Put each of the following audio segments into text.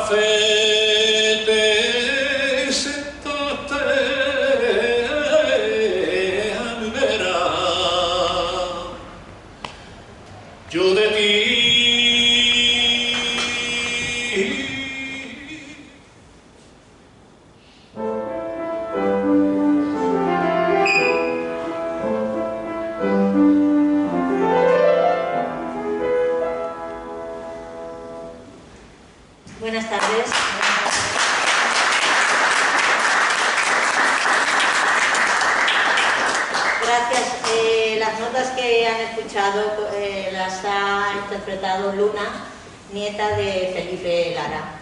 caffè te settate vera yo de ti. Buenas tardes. Gracias. Las notas que han escuchado las ha interpretado Luna, nieta de Felipe Lara.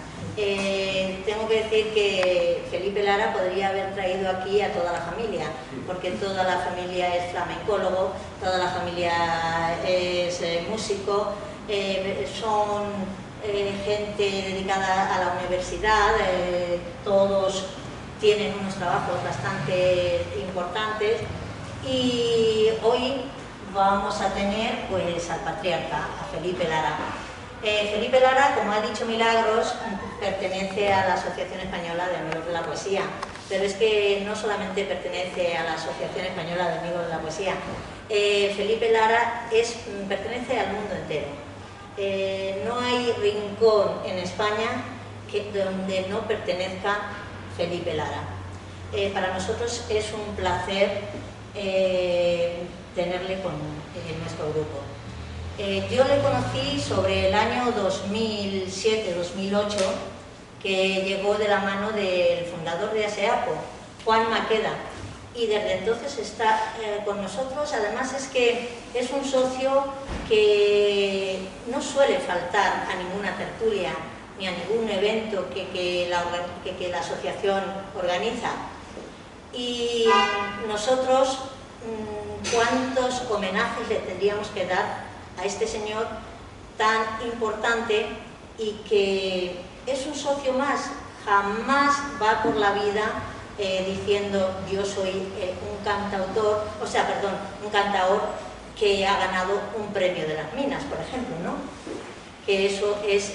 Tengo que decir que Felipe Lara podría haber traído aquí a toda la familia, porque toda la familia es flamencólogo, toda la familia es músico, son gente dedicada a la universidad, todos tienen unos trabajos bastante importantes y hoy vamos a tener pues al patriarca, a Felipe Lara. Felipe Lara, como ha dicho Milagros, pertenece a la Asociación Española de Amigos de la Poesía, pero es que no solamente pertenece a la Asociación Española de Amigos de la Poesía, Felipe Lara pertenece al mundo entero. No hay rincón en España donde no pertenezca Felipe Lara. Para nosotros es un placer tenerle en nuestro grupo. Yo le conocí sobre el año 2007-2008, que llegó de la mano del fundador de ASEAPO, Juan Maqueda, y desde entonces está con nosotros. Además es que es un socio que no suele faltar a ninguna tertulia ni a ningún evento que la asociación organiza. Y nosotros, ¿cuántos homenajes le tendríamos que dar a este señor tan importante y que es un socio más? Jamás va por la vida diciendo yo soy un cantaor que ha ganado un premio de las Minas, por ejemplo, ¿no? Que eso es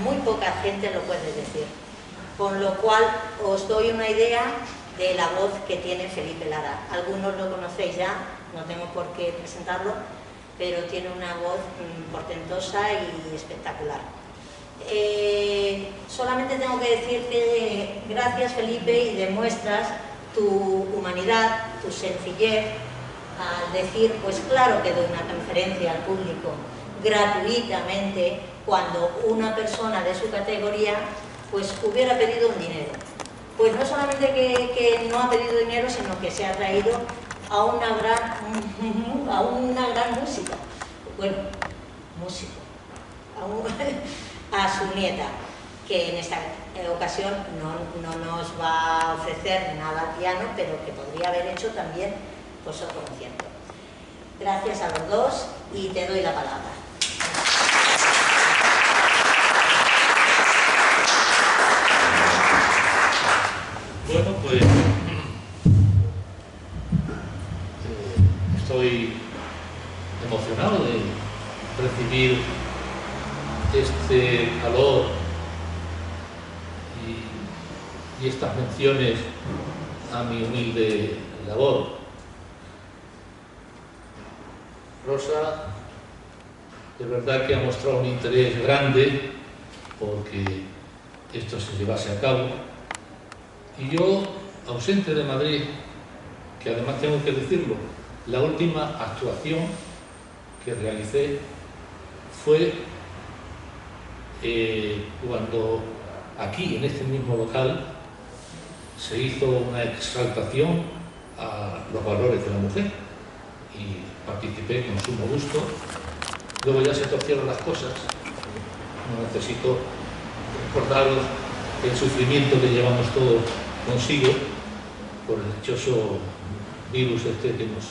muy poca gente lo puede decir. Con lo cual os doy una idea de la voz que tiene Felipe Lara. Algunos lo conocéis ya, no tengo por qué presentarlo, pero tiene una voz portentosa y espectacular. Solamente tengo que decirte gracias, Felipe, y demuestras tu humanidad, tu sencillez al decir, pues claro que doy una conferencia al público gratuitamente cuando una persona de su categoría pues hubiera pedido un dinero. Pues no solamente que no ha pedido dinero, sino que se ha traído a una gran música, bueno, músico, a su nieta, que en esta ocasión no nos va a ofrecer nada al piano, pero que podría haber hecho también pues otro concierto. Gracias a los dos y te doy la palabra. Bueno, pues estoy emocionado de recibir este calor y estas menciones a mi humilde labor. Rosa, de verdad que ha mostrado un interés grande porque esto se llevase a cabo. Y yo, ausente de Madrid, que además tengo que decirlo, la última actuación que realicé fue cuando aquí, en este mismo local, se hizo una exaltación a los valores de la mujer y participé con sumo gusto. Luego ya se torcieron las cosas, no necesito recordaros el sufrimiento que llevamos todos consigo por el dichoso virus este que nos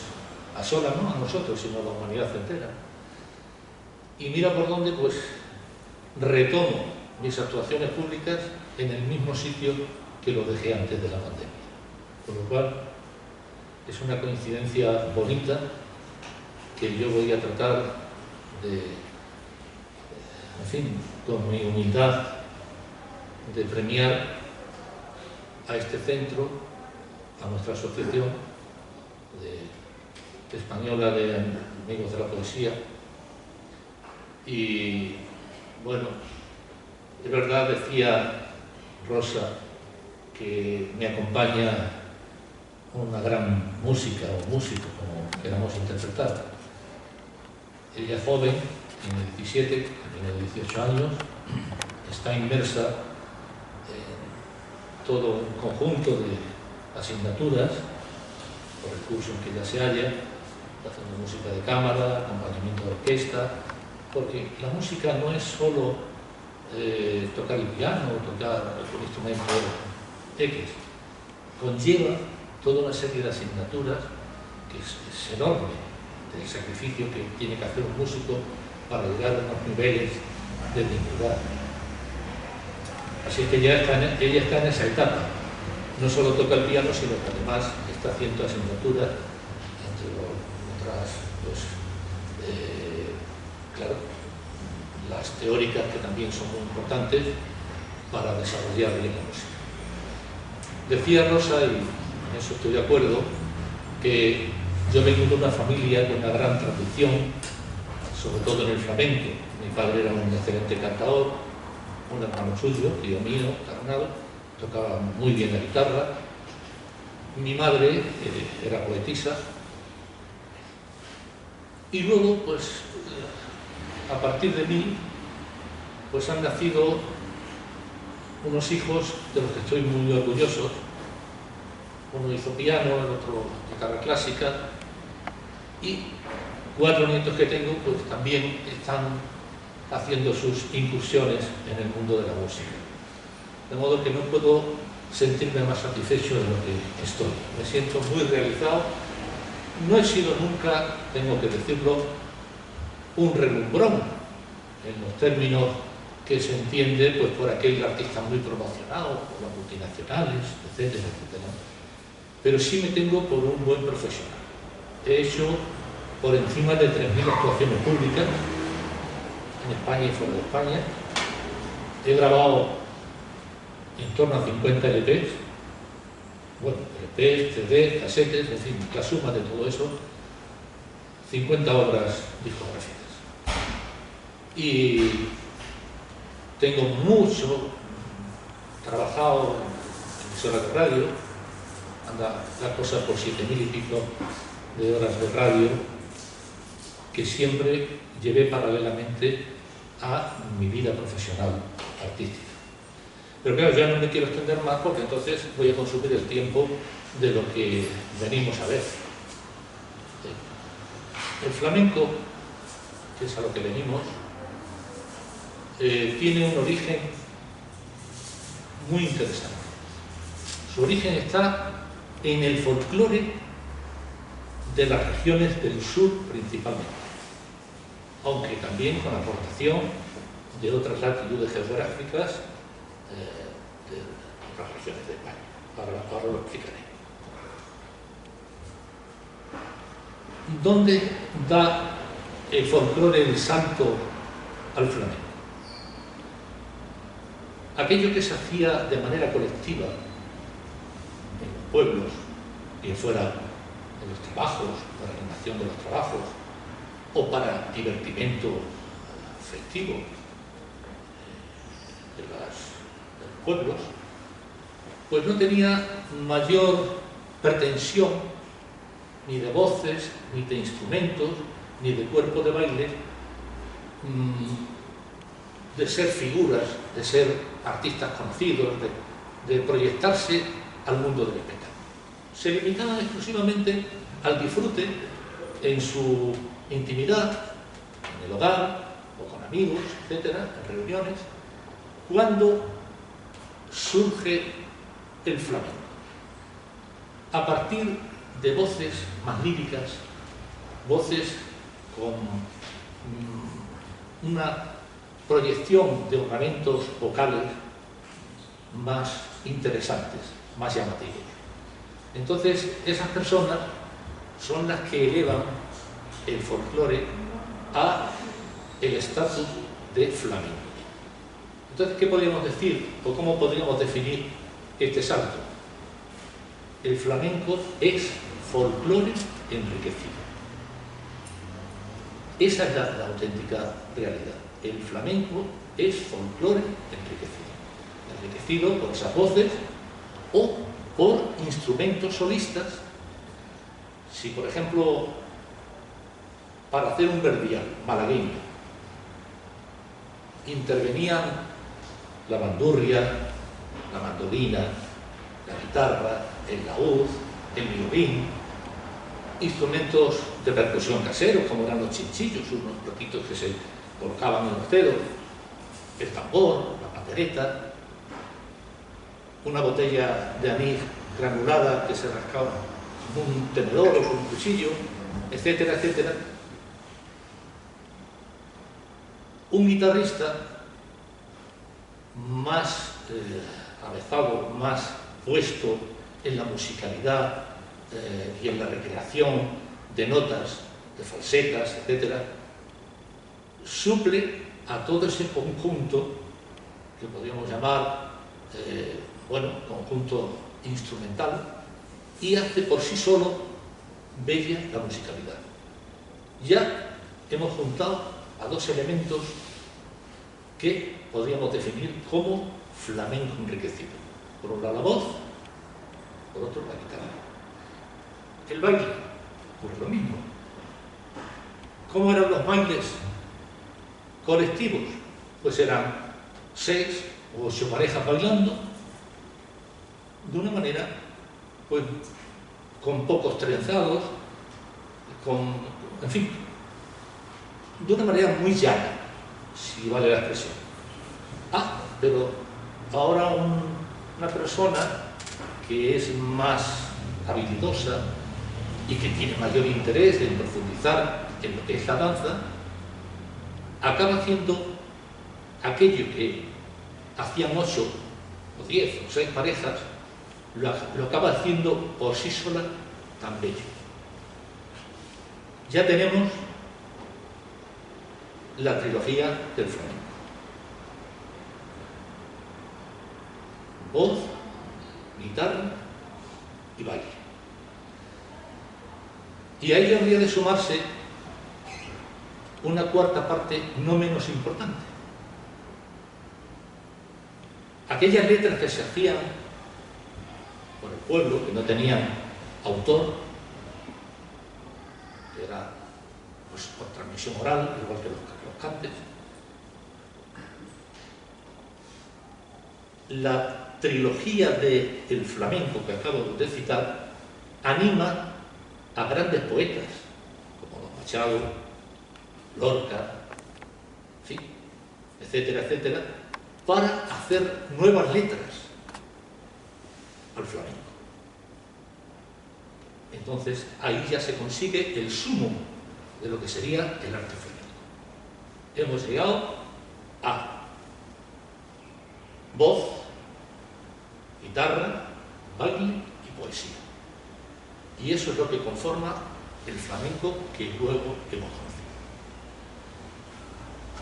asola, no a nosotros, sino a la humanidad entera. Y mira por dónde, pues, retomo mis actuaciones públicas en el mismo sitio que lo dejé antes de la pandemia. Con lo cual, es una coincidencia bonita que yo voy a tratar de, en fin, con mi humildad, de premiar a este centro, a nuestra asociación española de amigos de la poesía. Y bueno, es verdad, decía Rosa, que me acompaña una gran música o músico, como queramos interpretar. Ella es joven, tiene 17, tiene 18 años, está inmersa en todo un conjunto de asignaturas por el curso en que ella se halla, haciendo música de cámara, acompañamiento de orquesta, porque la música no es solo tocar el piano o tocar un instrumento X, conlleva toda una serie de asignaturas que es enorme, del sacrificio que tiene que hacer un músico para llegar a unos niveles de dignidad. Así que ella está en esa etapa. No solo toca el piano, sino que además está haciendo asignaturas, entre otras, pues, claro, las teóricas, que también son muy importantes para desarrollar bien la música. Decía Rosa, y en eso estoy de acuerdo, que yo vengo de una familia con una gran tradición, sobre todo en el flamenco. Mi padre era un excelente cantador, un hermano suyo, tío mío, carnal, tocaba muy bien la guitarra. Mi madre era poetisa. Y luego, pues, a partir de mí, pues han nacido unos hijos de los que estoy muy orgulloso. Uno hizo piano, el otro guitarra clásica, y 4 nietos que tengo pues también están haciendo sus incursiones en el mundo de la música. De modo que no puedo sentirme más satisfecho de lo que estoy. Me siento muy realizado. No he sido nunca, tengo que decirlo, un relumbrón en los términos que se entiende pues, por aquel artista muy promocionado, por las multinacionales, etcétera, etcétera. Pero sí me tengo por un buen profesional. He hecho por encima de 3.000 actuaciones públicas en España y fuera de España. He grabado en torno a 50 LPs, bueno, LPs, CDs, casetes, en fin, la suma de todo eso, 50 obras discográficas. Y tengo mucho trabajado en emisoras de radio, anda la cosa por 7.000 y pico de horas de radio que siempre llevé paralelamente a mi vida profesional artística. Pero claro, ya no me quiero extender más porque entonces voy a consumir el tiempo de lo que venimos a ver. El flamenco, que es a lo que venimos, tiene un origen muy interesante. Su origen está en el folclore de las regiones del sur principalmente, aunque también con aportación de otras latitudes geográficas de otras regiones de España. Ahora lo explicaré. ¿Dónde da el folclore el salto al flamenco? Aquello que se hacía de manera colectiva en los pueblos y fuera de los trabajos, para la animación de los trabajos o para divertimento festivo de los pueblos, pues no tenía mayor pretensión ni de voces, ni de instrumentos, ni de cuerpo de baile, de ser figuras, de ser artistas conocidos, de proyectarse al mundo del espectáculo. Se limitaban exclusivamente al disfrute en su intimidad, en el hogar, o con amigos, etcétera, en reuniones, cuando surge el flamenco. A partir de voces más líricas, voces con una proyección de ornamentos vocales más interesantes, más llamativos. Entonces, esas personas son las que elevan el folclore a el estatus de flamenco. Entonces, ¿qué podríamos decir o cómo podríamos definir este salto? El flamenco es folclore enriquecido. Esa es la auténtica realidad. El flamenco es folclore enriquecido. Enriquecido por esas voces o por instrumentos solistas. Si, por ejemplo, para hacer un verdial malagueño intervenían la bandurria, la mandolina, la guitarra, el laúd, el violín, instrumentos de percusión caseros, como eran los chinchillos, unos platitos que se colocaban en los dedos, el tambor, la pandereta, una botella de anís granulada que se rascaba con un tenedor o con un cuchillo, etcétera, etcétera. Un guitarrista más avezado, más puesto en la musicalidad y en la recreación de notas, de falsetas, etcétera, suple a todo ese conjunto que podríamos llamar conjunto instrumental, y hace por sí solo bella la musicalidad. Ya hemos juntado a dos elementos que podríamos definir como flamenco enriquecido. Por un lado la voz, por otro la guitarra. El baile, pues lo mismo. ¿Cómo eran los bailes colectivos? Pues eran 6 o 8 parejas bailando de una manera, pues, con pocos trenzados, en fin, de una manera muy llana, si vale la expresión. Pero ahora una persona que es más habilidosa y que tiene mayor interés en profundizar en lo que es la danza, acaba haciendo aquello que hacían 8 o 10 o 6 parejas, lo acaba haciendo por sí sola tan bello. Ya tenemos la trilogía del flamenco: voz, guitarra y baile. Y a ello habría de sumarse una cuarta parte no menos importante: aquellas letras que se hacían por el pueblo, que no tenían autor, que era, pues, por transmisión oral, igual que los cantes. La trilogía del flamenco que acabo de citar anima a grandes poetas como Don Machado, Lorca, en fin, etcétera, etcétera, para hacer nuevas letras al flamenco. Entonces ahí ya se consigue el sumo de lo que sería el arte flamenco. Hemos llegado a voz, guitarra, baile y poesía. Y eso es lo que conforma el flamenco que luego hemos conocido.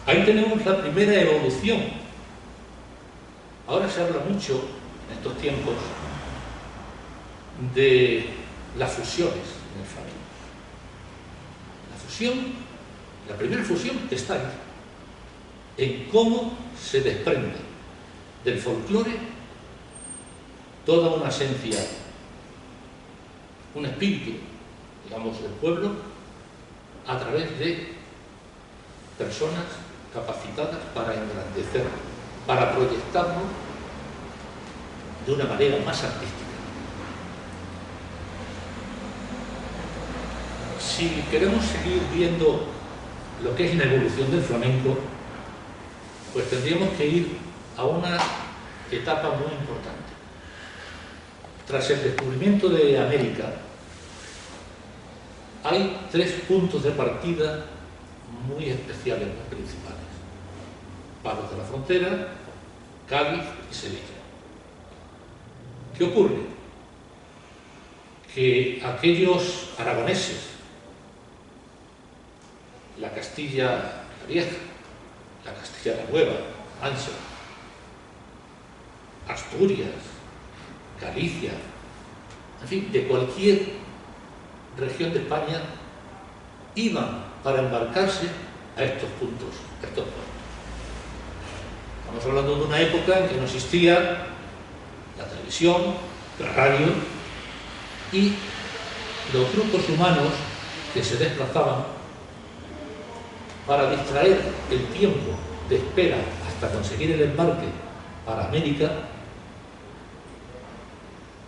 Ahí tenemos la primera evolución. Ahora se habla mucho en estos tiempos de las fusiones en el flamenco. La fusión, la primera fusión está ahí, en cómo se desprende del folclore toda una esencia, un espíritu, digamos, del pueblo, a través de personas capacitadas para engrandecerlo, para proyectarlo de una manera más artística. Si queremos seguir viendo lo que es la evolución del flamenco, pues tendríamos que ir a una etapa muy importante. Tras el descubrimiento de América, hay 3 puntos de partida muy especiales, muy principales: Palos de la Frontera, Cádiz y Sevilla. ¿Qué ocurre? Que aquellos aragoneses, la Castilla la Vieja, la Castilla la Nueva, Ancha, Asturias, Galicia, en fin, de cualquier región de España, iban para embarcarse a estos puntos, a estos puertos. Estamos hablando de una época en que no existía la televisión, la radio, y los grupos humanos que se desplazaban para distraer el tiempo de espera hasta conseguir el embarque para América,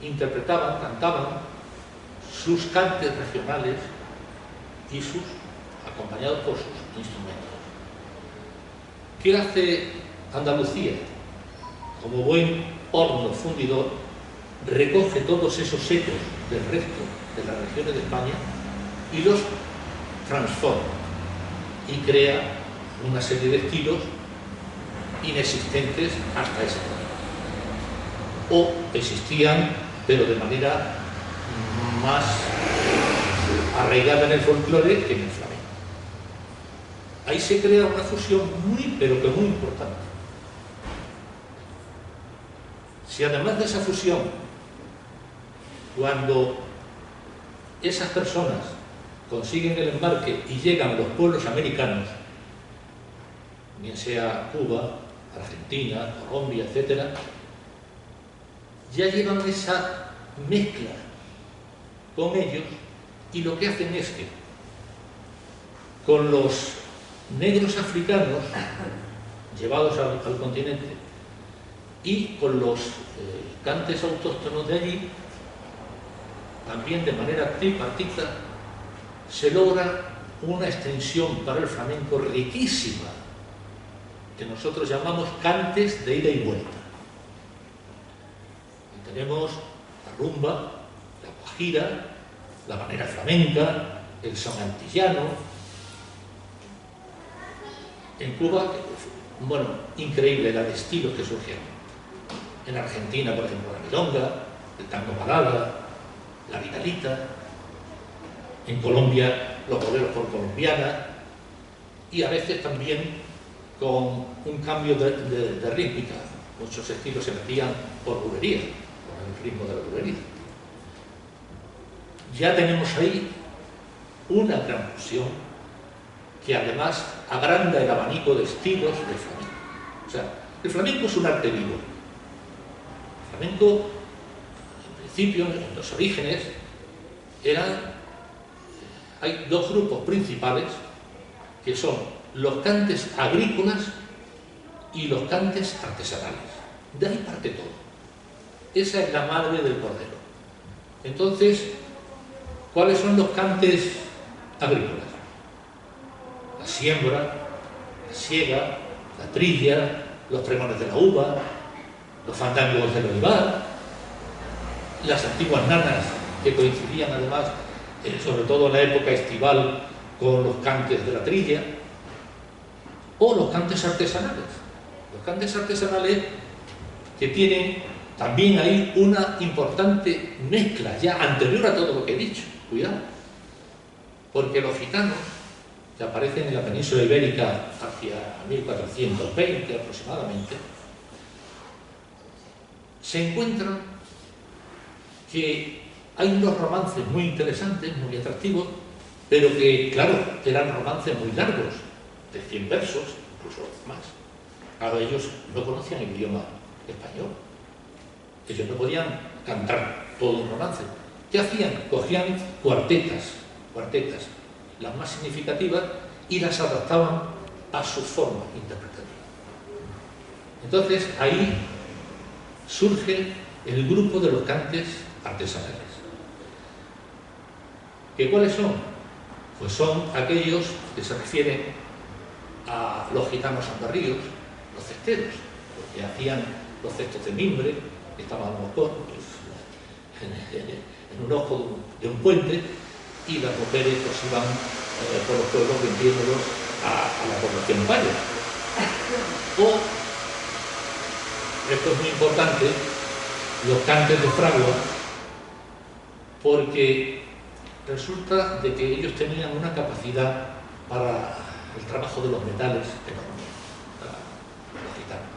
interpretaban, cantaban sus cantes regionales y sus, acompañados por sus instrumentos. ¿Qué hace Andalucía? Como buen horno fundidor, recoge todos esos ecos del resto de las regiones de España y los transforma y crea una serie de estilos inexistentes hasta ese momento. O existían, pero de manera más arraigada en el folclore que en el flamenco. Ahí se crea una fusión muy, pero que muy importante. Si además de esa fusión, cuando esas personas consiguen el embarque y llegan a los pueblos americanos, bien sea Cuba, Argentina, Colombia, etc., ya llevan esa mezcla con ellos, y lo que hacen es que con los negros africanos llevados al continente y con los cantes autóctonos de allí, también de manera tripartita, se logra una extensión para el flamenco riquísima, que nosotros llamamos cantes de ida y vuelta. Y tenemos la rumba, la guajira, la manera flamenca, el son antillano. En Cuba, bueno, increíble la de estilos que surgieron. En Argentina, por ejemplo, la milonga, el tango balada, la vidalita. En Colombia, los boleros por colombiana, y a veces también con un cambio de rítmica. Muchos estilos se metían por bulería, por el ritmo de la bulería. Ya tenemos ahí una gran fusión que además agranda el abanico de estilos del flamenco. O sea, el flamenco es un arte vivo. El flamenco, en principio, en los orígenes, hay dos grupos principales, que son los cantes agrícolas y los cantes artesanales. De ahí parte todo. Esa es la madre del cordero. Entonces, ¿cuáles son los cantes agrícolas? La siembra, la siega, la trilla, los pregones de la uva, los fandangos del olivar, las antiguas nanas que coincidían además, sobre todo en la época estival, con los cantes de la trilla, o los cantes artesanales. Los cantes artesanales que tienen también ahí una importante mezcla, ya anterior a todo lo que he dicho, cuidado, porque los gitanos, que aparecen en la península ibérica hacia 1420 aproximadamente, se encuentran que hay unos romances muy interesantes, muy atractivos, pero que, claro, eran romances muy largos, de 100 versos, incluso más. Claro, ellos no conocían el idioma español. Ellos no podían cantar todo un romance. ¿Qué hacían? Cogían cuartetas, las más significativas, y las adaptaban a su forma interpretativa. Entonces, ahí surge el grupo de los cantes artesanales. ¿Que cuáles son? Pues son aquellos que se refieren a los gitanos andarríos, los cesteros, porque hacían los cestos de mimbre, que estaban a lo mejor en un ojo de un puente, y las mujeres pues iban por los pueblos vendiéndolos a la población paya. O, esto es muy importante, los cantes de fragua, porque resulta de que ellos tenían una capacidad para el trabajo de los metales enorme, los gitanos.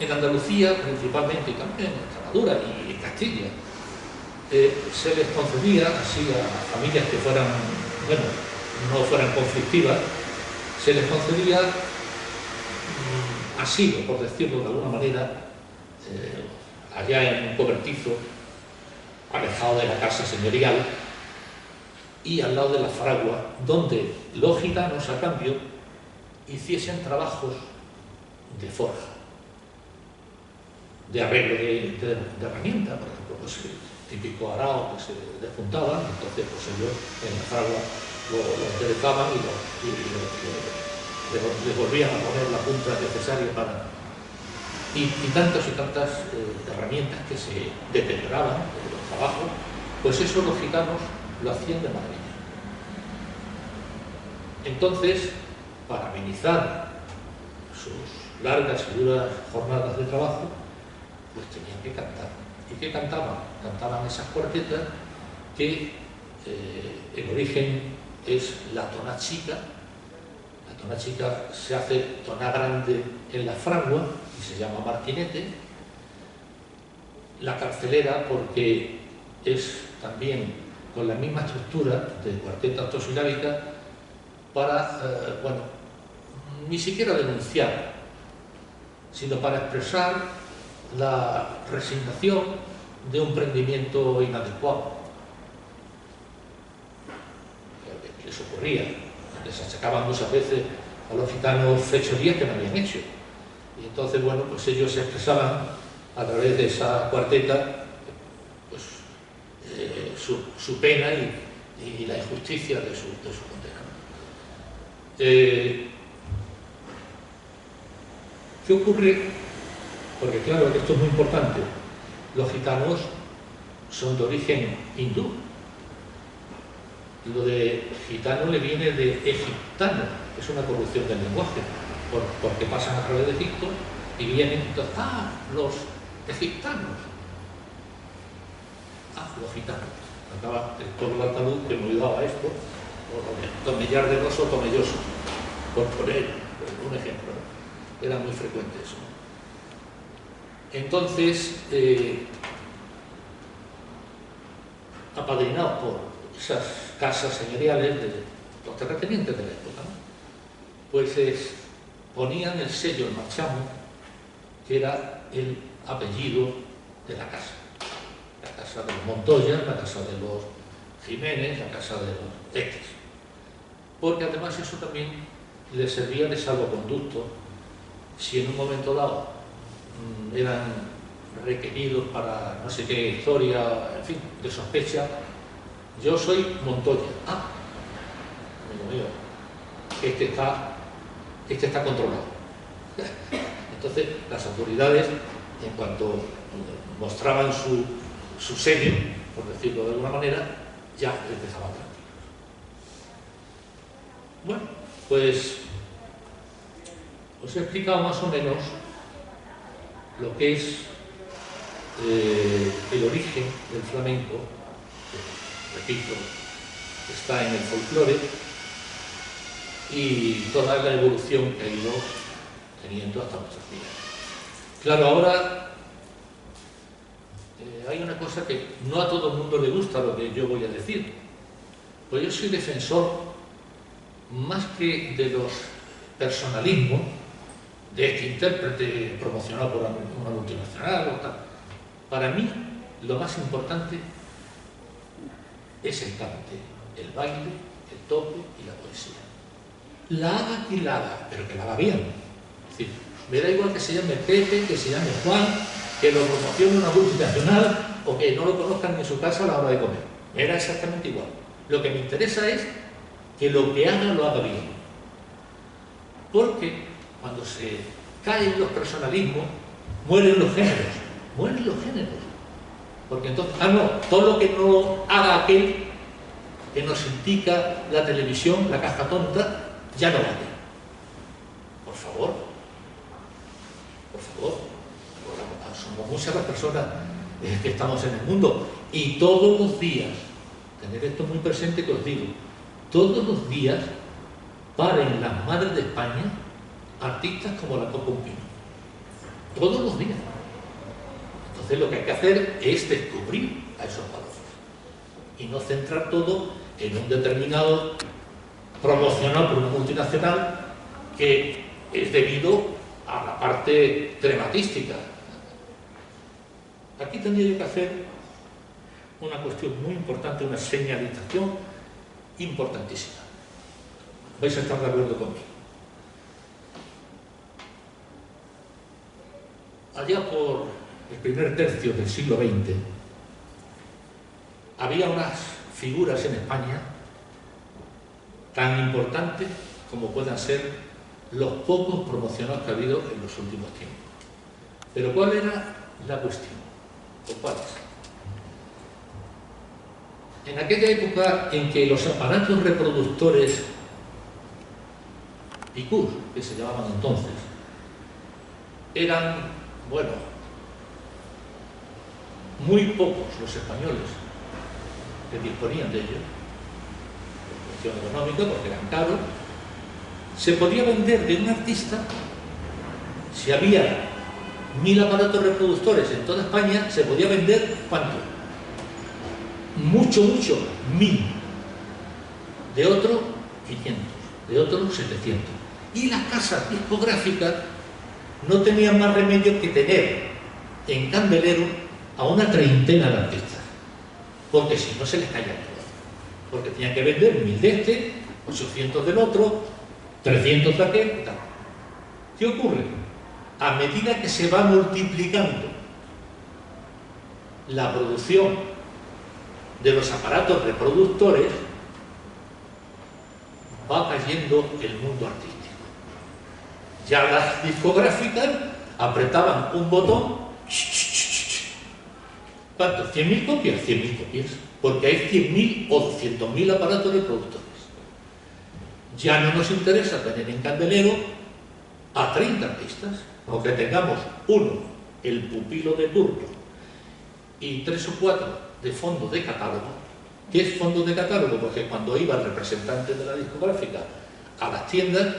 En Andalucía, principalmente, y también en Extremadura y en Castilla, se les concedía así a familias que fueran, bueno, no fueran conflictivas, se les concedía asilo, por decirlo de alguna manera, allá en un cobertizo, alejado de la casa señorial y al lado de la fragua, donde los gitanos, a cambio, hiciesen trabajos de forja, de arreglo de herramientas, por ejemplo, pues, típico arao que se despuntaban, entonces pues ellos en la fragua lo enderezaban y le volvían a poner la punta necesaria para... Y tantas herramientas que se deterioraban de los trabajos, pues eso los gitanos lo hacían de maravilla. Entonces, para amenizar sus largas y duras jornadas de trabajo, pues tenían que cantar. ¿Y qué cantaban? Cantaban esas cuartetas que el origen es la tona chica. La tona chica se hace tona grande en la fragua y se llama martinete. La carcelera, porque es también con la misma estructura de cuarteta octosilábica para, bueno, ni siquiera denunciar, sino para expresar la resignación de un prendimiento inadecuado. Que les ocurría, les achacaban muchas veces a los gitanos fechorías que no habían hecho. Y entonces, bueno, pues ellos se expresaban a través de esa cuarteta pues, su pena y la injusticia de su condena. ¿Qué ocurre? Porque claro, esto es muy importante. Los gitanos son de origen hindú. Lo de gitano le viene de egiptano, es una corrupción del lenguaje, porque pasan a través de Egipto y vienen, entonces, los egiptanos, los gitanos. Acaba el pueblo andaluz que me ayudaba a esto, o Tomellar de Rosso, Tomelloso, por poner un ejemplo, ¿no? Era muy frecuente eso. Entonces, apadrinados por esas casas señoriales de los terratenientes de la época, ¿no? Pues ponían el sello, el marchamo, que era el apellido de la casa. La casa de los Montoya, la casa de los Jiménez, la casa de los X. Porque además eso también les servía de salvoconducto si en un momento dado eran requeridos para no sé qué historia, en fin, de sospecha. Yo soy Montoya. Amigo mío, este está controlado. Entonces, las autoridades, en cuanto mostraban su sello, por decirlo de alguna manera, ya empezaban tranquilos. Bueno, pues os he explicado más o menos lo que es el origen del flamenco, que, repito, está en el folclore, y toda la evolución que ha ido teniendo hasta nuestros días. Claro, ahora hay una cosa que no a todo el mundo le gusta lo que yo voy a decir. Pues yo soy defensor más que de los personalismos de este intérprete promocionado por una multinacional o tal. Para mí, lo más importante es el cante, el baile, el toque y la poesía. La haga quien la haga, pero que la haga bien. Es decir, me da igual que se llame Pepe, que se llame Juan, que lo promocione una multinacional o que no lo conozcan ni en su casa a la hora de comer. Me da exactamente igual. Lo que me interesa es que lo que haga lo haga bien. Porque cuando se caen los personalismos, mueren los géneros. Mueren los géneros. Porque entonces, todo lo que no haga aquel que nos indica la televisión, la caja tonta, ya no vale. Por favor. Por favor. Somos muchas las personas que estamos en el mundo. Y todos los días, tener esto muy presente que os digo, todos los días paren las madres de España artistas como la Coco Pino. todos los días. Entonces lo que hay que hacer es descubrir a esos valores y no centrar todo en un determinado promocionado por una multinacional que es debido a la parte crematística. Aquí tendría yo que hacer una cuestión muy importante, una señalización importantísima. Vais a estar de acuerdo conmigo. Allá por el primer tercio del siglo XX había unas figuras en España tan importantes como puedan ser los pocos promocionados que ha habido en los últimos tiempos. Pero ¿cuál era la cuestión? ¿O cuáles? En aquella época en que los aparatos reproductores Picur, que se llamaban entonces, eran, bueno, muy pocos los españoles que disponían de ellos, por cuestión económica, porque eran caros, se podía vender de un artista, si había 1000 aparatos reproductores en toda España, se podía vender, ¿cuánto? Mucho, 1000. De otro, 500. De otro, 700. Y las casas discográficas no tenían más remedio que tener en candelero a una treintena de artistas, porque si no se les caía el negocio, porque tenían que vender 1000 de este, 800 del otro, 300 de aquel y tal. ¿Qué ocurre? A medida que se va multiplicando la producción de los aparatos reproductores, va cayendo el mundo artístico. Ya las discográficas apretaban un botón, ¿cuánto? ¿100.000 copias? 100.000 copias, porque hay 100.000 o 200.000 aparatos reproductores. Ya no nos interesa tener en candelero a 30 artistas, aunque tengamos uno, el pupilo de turno, y 3 o 4 de fondo de catálogo. ¿Qué es fondo de catálogo? Porque cuando iba el representante de la discográfica a las tiendas,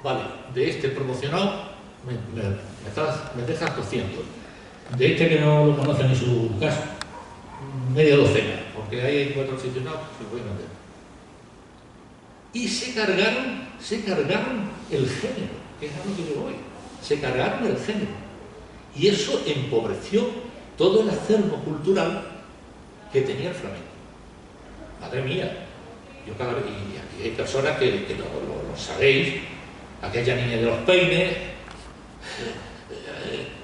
vale, de este promocionado me dejas 200, de este que no lo conocen en su casa, media docena, porque ahí hay 4 aficionados que lo voy a vender. Y se cargaron el género, que es a lo que yo voy, se cargaron el género. Y eso empobreció todo el acervo cultural que tenía el flamenco. Madre mía, yo cada vez, y aquí hay personas que lo sabéis, aquella niña de los peines,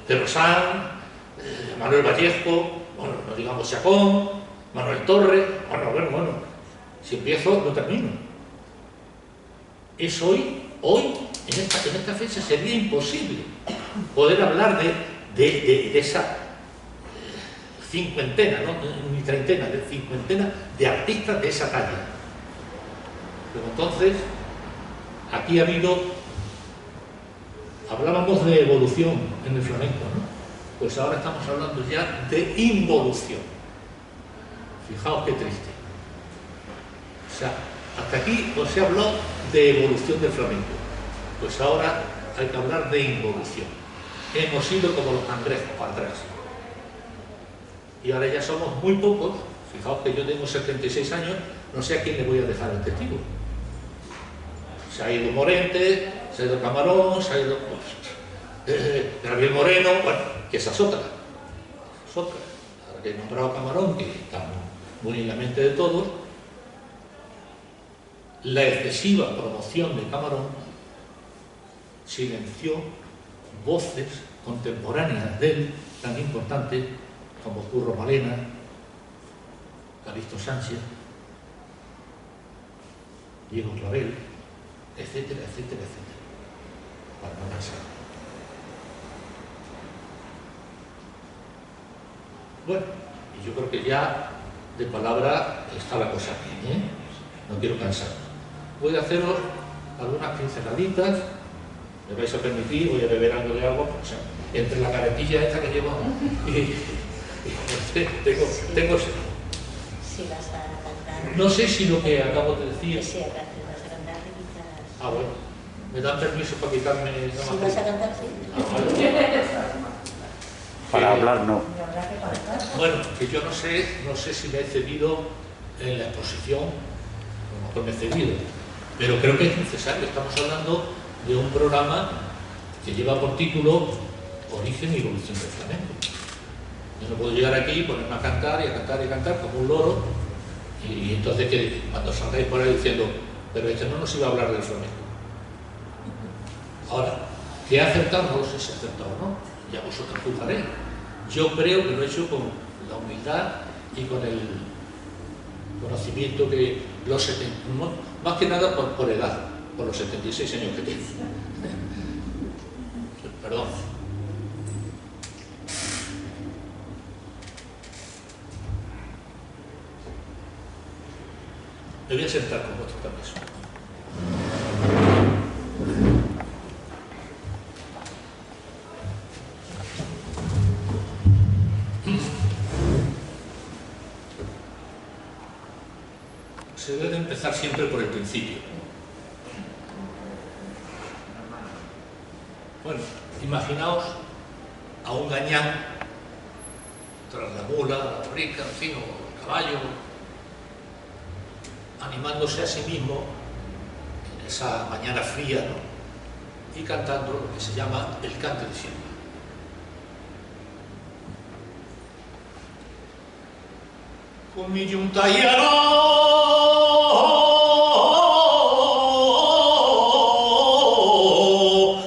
de Rosán, Manuel Vallejo, bueno, no digamos Chacón, Manuel Torres, bueno, si empiezo no termino. Es hoy, en esta fecha sería imposible poder hablar de esa cincuentena, no ni treintena, de cincuentena de artistas de esa talla. Pero entonces, aquí ha habido, hablábamos de evolución en el flamenco, ¿no? Pues ahora estamos hablando ya de involución. Fijaos qué triste. O sea, hasta aquí os he hablado de evolución del flamenco. Pues ahora hay que hablar de involución. Hemos ido como los cangrejos para atrás. Y ahora ya somos muy pocos. Fijaos que yo tengo 76 años, no sé a quién le voy a dejar el testigo. Se ha ido Morente, se ha ido Camarón, se ha ido Gabriel Moreno, bueno, que esa es otra. Ahora que he nombrado a Camarón, que está muy en la mente de todos, la excesiva promoción de Camarón silenció voces contemporáneas de él, tan importantes como Curro Malena, Calixto Sánchez, Diego Clavel, etcétera, etcétera, etcétera, para no cansar. Bueno, y yo creo que ya de palabra está la cosa bien, ¿eh? No quiero cansar. Voy a haceros algunas pinceladitas, me vais a permitir, voy a beber algo de agua, o sea, entre la caretilla esta que llevo y tengo Si vas a cantar. no sé si lo que acabo de decir. Sí, vas a cantar quizás. Ah, bueno. ¿Me dan permiso para quitarme la Si mascarilla? vas a cantar, sí. Para hablar no. Bueno, que yo no sé si me he cedido en la exposición, a lo mejor me he cedido, pero creo que es necesario. Estamos hablando de un programa que lleva por título Origen y Evolución del Flamenco. Yo no puedo llegar aquí y ponerme a cantar y a cantar y a cantar como un loro, y entonces que cuando salgáis por ahí diciendo, pero este no nos iba a hablar del flamenco. Ahora, ¿qué ha acertado? No lo sé si ha acertado o no, ya vosotros juzgaréis. Yo creo que lo he hecho con la humildad y con el conocimiento que los 70, más que nada por edad, por los 76 años que tengo. Perdón. Me voy a sentar con vuestro permiso. Se debe empezar siempre por el principio. Bueno, imaginaos a un gañán tras la mula, la borrica, en fin, o el caballo, animándose a sí mismo en esa mañana fría, ¿no? Y cantando lo que se llama el cante de siembra. Con mi yunta y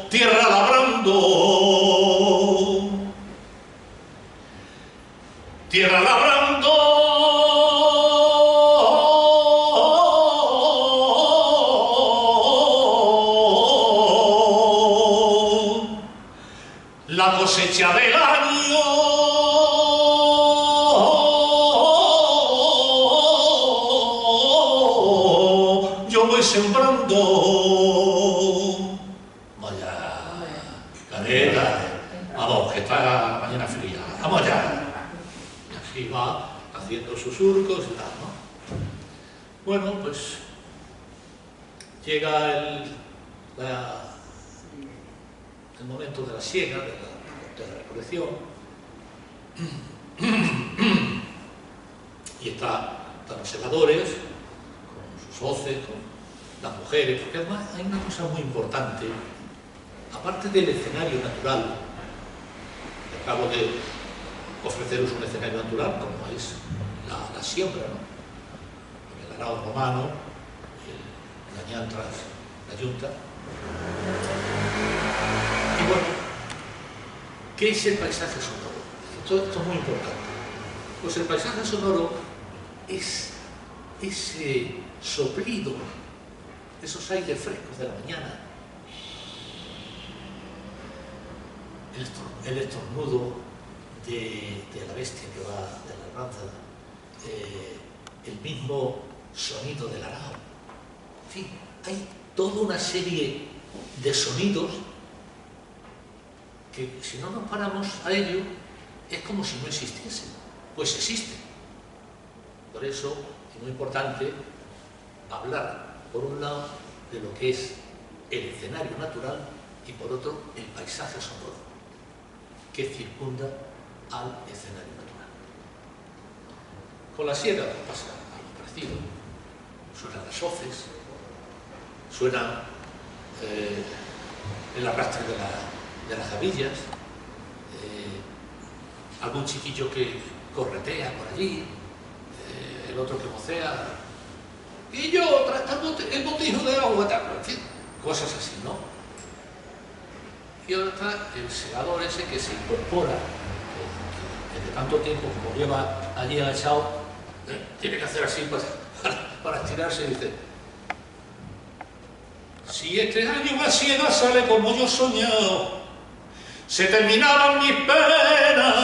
tierra labrando, tierra labrando, la cosecha del año yo voy sembrando. Vaya, cadera, vamos, que está la mañana fría, vamos allá. Y así va haciendo sus surcos y tal, ¿no? Bueno, pues llega el momento de la siega, de la recolección, y están los segadores, con sus hoces, con las mujeres, porque además hay una cosa muy importante, aparte del escenario natural, que acabo de ofreceros un escenario natural, como es la siembra, ¿no? El arado romano, el gañán tras la yunta. Y bueno, ¿qué es el paisaje sonoro? Esto es muy importante. Pues el paisaje sonoro es ese soplido, esos aires frescos de la mañana, el estornudo de la bestia que va de la raza, el mismo sonido del arao. En fin, hay toda una serie de sonidos que si no nos paramos a ello es como si no existiesen, pues existen. Por eso es muy importante hablar, por un lado, de lo que es el escenario natural y por otro, el paisaje sonoro que circunda al escenario natural. Con la siega pasa algo parecido. Suenan las hoces, suenan el arrastre de las gavillas, algún chiquillo que corretea por allí, el otro que vocea, y yo tratando el botijo de agua, en fin, cosas así, ¿no? Y ahora está el segador ese que se incorpora, que de tanto tiempo como lleva allí agachado, tiene que hacer así para estirarse y dice: si este año la siega sale como yo soñado, se terminaban mis penas,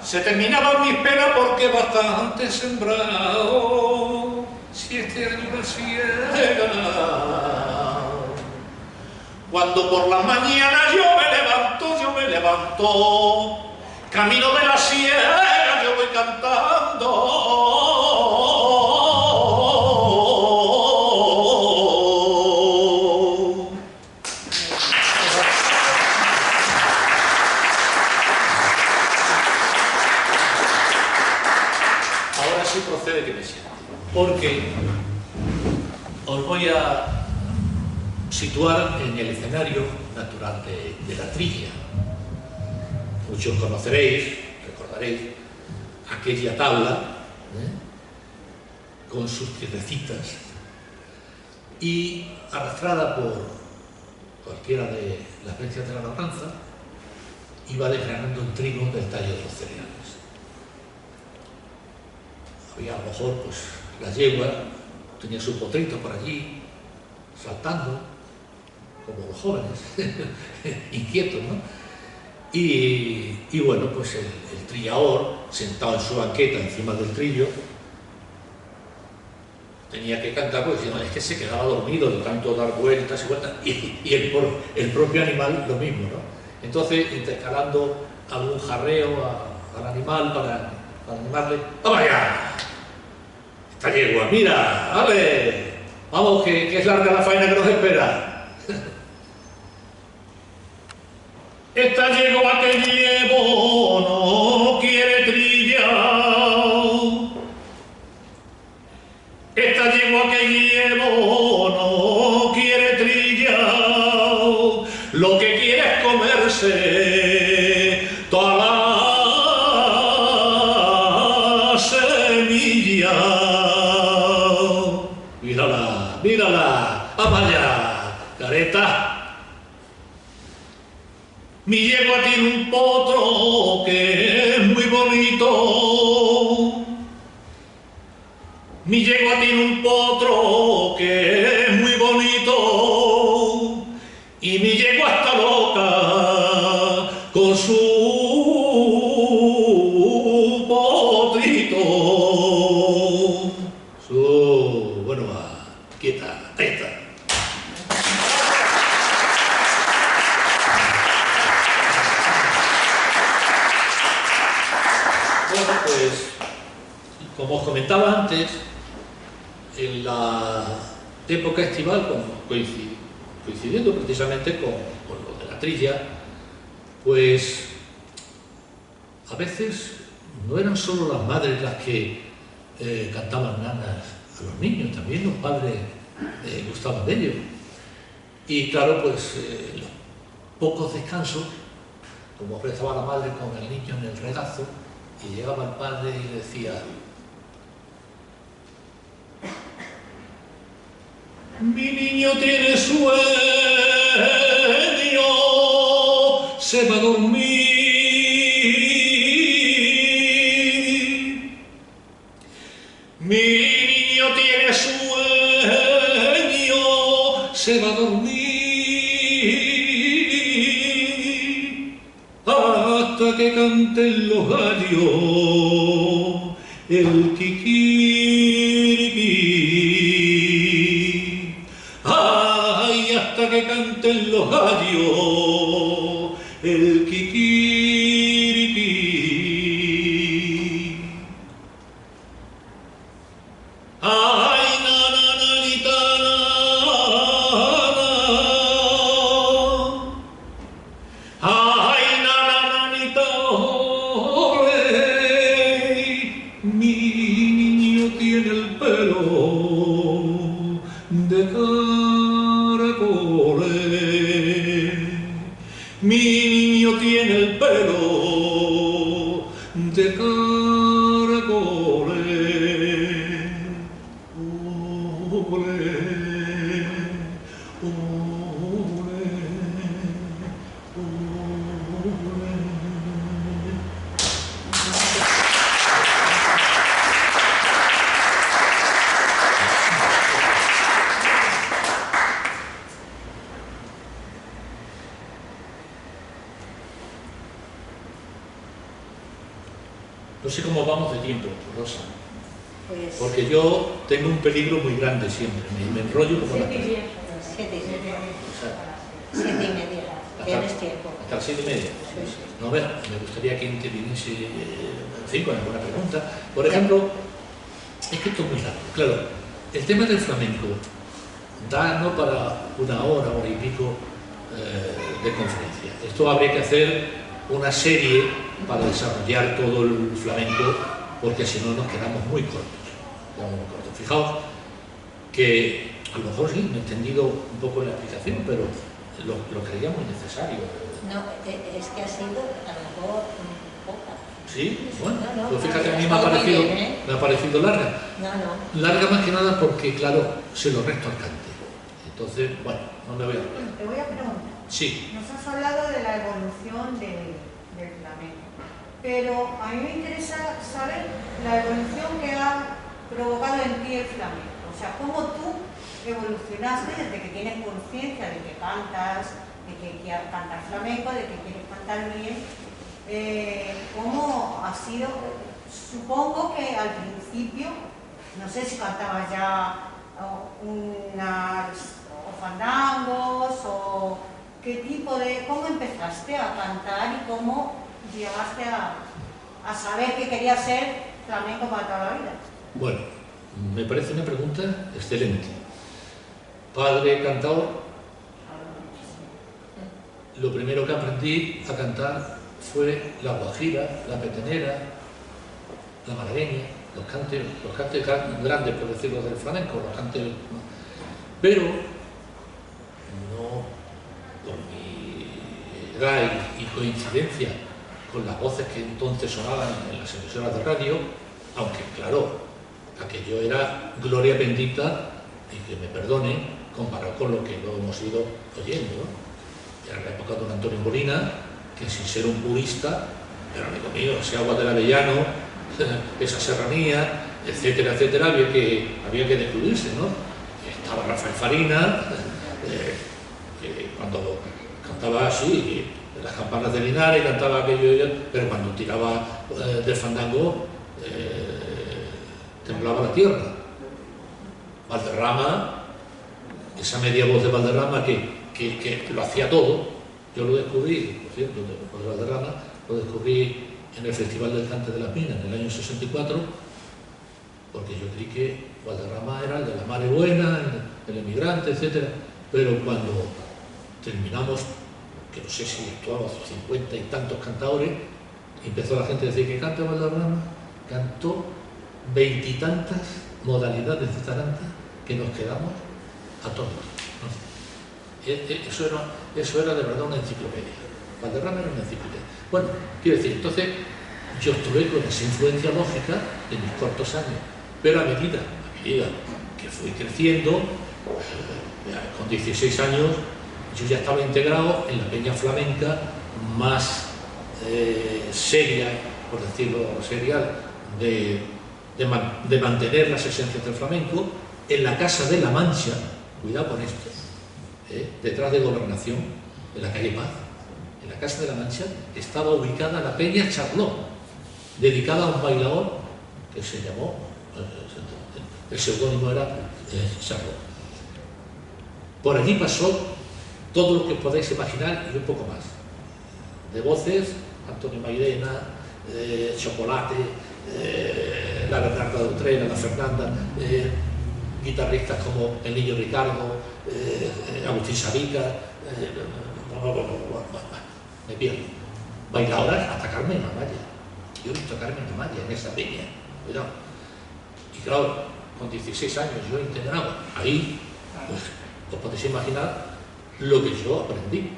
se terminaban mis penas porque bastante sembrado. Si este año la siega, cuando por la mañana yo me levanto, camino de la siega yo voy cantando. os voy a situar en el escenario natural de la trilla. Muchos conoceréis, recordaréis, aquella tabla con sus piedrecitas y arrastrada por cualquiera de las bestias de la labranza, iba desgranando el trigo del tallo de los cereales. Había a lo mejor, pues, la yegua tenía su potrito por allí, saltando, como los jóvenes, inquietos, ¿no? Y bueno, pues el trillador, sentado en su banqueta encima del trillo, tenía que cantar, porque si no, es que se quedaba dormido de tanto dar vueltas y vueltas, y el propio animal lo mismo, ¿no? Entonces, intercalando algún jarreo al animal para animarle, ¡vamos allá! Esta yegua, mira, ¡vale! Vamos, que es larga la faena que nos espera. Esta yegua que llevo no quiere trillar. Esta yegua que llevo no quiere trillar. Lo que quiere es comerse toda la semilla. Mírala, mírala, vamos allá, careta. Mi yegua tiene un potro que es muy bonito. Mi yegua tiene un potro que es muy bonito. Y mi yegua está loca con su potrito. Bueno, va, quieta, ahí está. Bueno, pues, como os comentaba antes, en la época estival, coincidiendo precisamente con lo de la trilla, pues a veces no eran solo las madres las que cantaban nanas a los niños, también los padres gustaban de ello. Y claro, pues los pocos descansos, como estaba la madre con el niño en el regazo, y llegaba el padre y decía: mi niño tiene sueño, se va a dormir. Mi niño tiene sueño, se va a dormir. Hasta que canten los gallos el kikiriki. Ay, hasta que canten los gallos el kikiriki. Ay, nananita, ay, nananita, ole. Mi niño tiene el pelo de caracoles. Mi niño tiene el pelo de caracoles. Ole, ole, ole. No sé cómo vamos de tiempo, Rosa, Pues porque yo tengo un peligro muy grande siempre, me enrollo como la cara. 7:10. O sea, 7:30. Tienes tiempo. hasta las 7:30. No, me gustaría que interviniese, en fin, con alguna pregunta. Por ejemplo, es que esto es muy largo. Claro, el tema del flamenco da no para una hora y pico de conferencia. Esto habría que hacer una serie para desarrollar todo el flamenco, porque si no nos quedamos muy cortos. Fijaos que A lo mejor sí, me he entendido un poco la explicación, pero lo creía muy necesario. No, es que ha sido a lo mejor poca. Sí, bueno, No, pues fíjate, a mí está muy bien, me ha parecido larga. No. Larga más que nada porque, claro, se lo resto al cante. Entonces, bueno, no me voy a hablar. Te voy a preguntar. Sí. Nos has hablado de la evolución del flamenco, pero a mí me interesa saber la evolución que ha provocado en ti el flamenco. O sea, cómo tú evolucionaste desde que tienes conciencia de que cantas, de que quieres cantar flamenco, de que quieres cantar bien. ¿Cómo ha sido? Supongo que al principio, no sé si cantabas ya o fandangos o qué tipo de... ¿Cómo empezaste a cantar y cómo llegaste a saber que querías ser flamenco para toda la vida? Bueno, me parece una pregunta excelente. Padre cantador, lo primero que aprendí a cantar fue la guajira, la petenera, la malagueña, los cantes grandes, por decirlo, del flamenco, los cantes... Pero no, por mi edad y coincidencia con las voces que entonces sonaban en las emisoras de radio, aunque claro, aquello era gloria bendita, y que me perdone, comparado con lo que lo hemos ido oyendo, ¿no? Era la época de don Antonio Molina, que sin ser un purista, pero amigo mío, ese agua del Avellano, esa serranía, etcétera, etcétera, había que descubrirse, ¿no? Estaba Rafael Farina, que cuando cantaba así, las campanas de Linares, cantaba aquello, pero cuando tiraba del fandango, temblaba la tierra. Valderrama, esa media voz de Valderrama que lo hacía todo, yo lo descubrí, por cierto, de Valderrama, lo descubrí en el Festival del Cante de las Minas en el año 64, porque yo creí que Valderrama era el de la Mare Buena, el emigrante, etc. Pero cuando terminamos, que no sé si actuamos 50 y tantos cantadores, empezó la gente a decir que canta Valderrama, cantó 20 y tantas modalidades de taranta que nos quedamos atónitos, ¿no? Eso era de verdad una enciclopedia. Valderrama era una enciclopedia. Bueno, quiero decir, entonces yo estuve con esa influencia lógica en mis cortos años, pero a medida que fui creciendo, con 16 años, yo ya estaba integrado en la peña flamenca más seria, por decirlo serial, de mantener las esencias del flamenco, en la Casa de la Mancha, cuidado con esto, detrás de Gobernación, en la calle Paz, en la Casa de la Mancha, estaba ubicada la Peña Charlot, dedicada a un bailador que se llamó, el seudónimo era Charlot. Por allí pasó todo lo que os podáis imaginar y un poco más. De voces, Antonio Mairena, Chocolate, la Bernarda de Utrera, la Fernanda, guitarristas como el Niño Ricardo, Agustín Sabica, me pierdo. Bailadoras hasta Carmen Amaya. Yo he visto a Carmen Amaya en esa peña, cuidado. Y claro, con 16 años yo integrado ahí, pues os podéis imaginar lo que yo aprendí.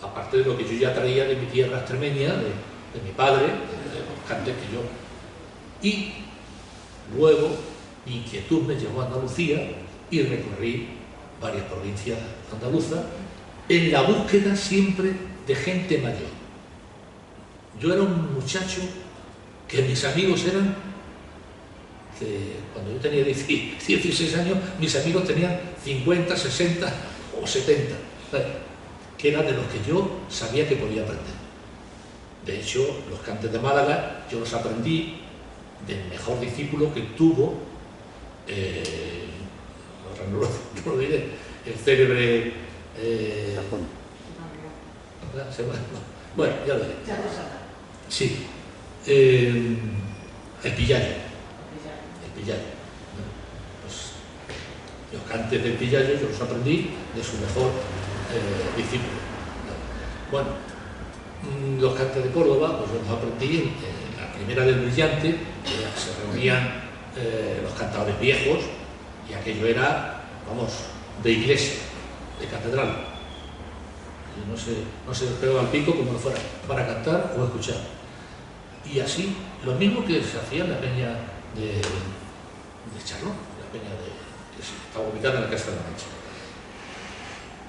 Aparte de lo que yo ya traía de mi tierra extremeña, de mi padre, de los cantes que yo... Y luego mi inquietud me llevó a Andalucía y recorrí varias provincias andaluzas en la búsqueda siempre de gente mayor. Yo era un muchacho que mis amigos eran, cuando yo tenía 16 años, mis amigos tenían 50, 60 o 70, que eran de los que yo sabía que podía aprender. De hecho, los cantes de Málaga yo los aprendí del mejor discípulo que tuvo, no lo diré, el célebre... bueno, ya lo diré. Sí, el Pillayo. El Pillayo. Pues, los cantes del Pillayo yo los aprendí de su mejor discípulo. Bueno, los cantes de Córdoba, pues yo los aprendí en la primera del Brillante, que se reunían los cantadores viejos, y aquello era vamos, de iglesia, de catedral. No se pegaba al pico como fuera para cantar o escuchar. Y así, lo mismo que se hacía en la peña de Charlón, la peña que estaba ubicada en la Casa de la Mancha.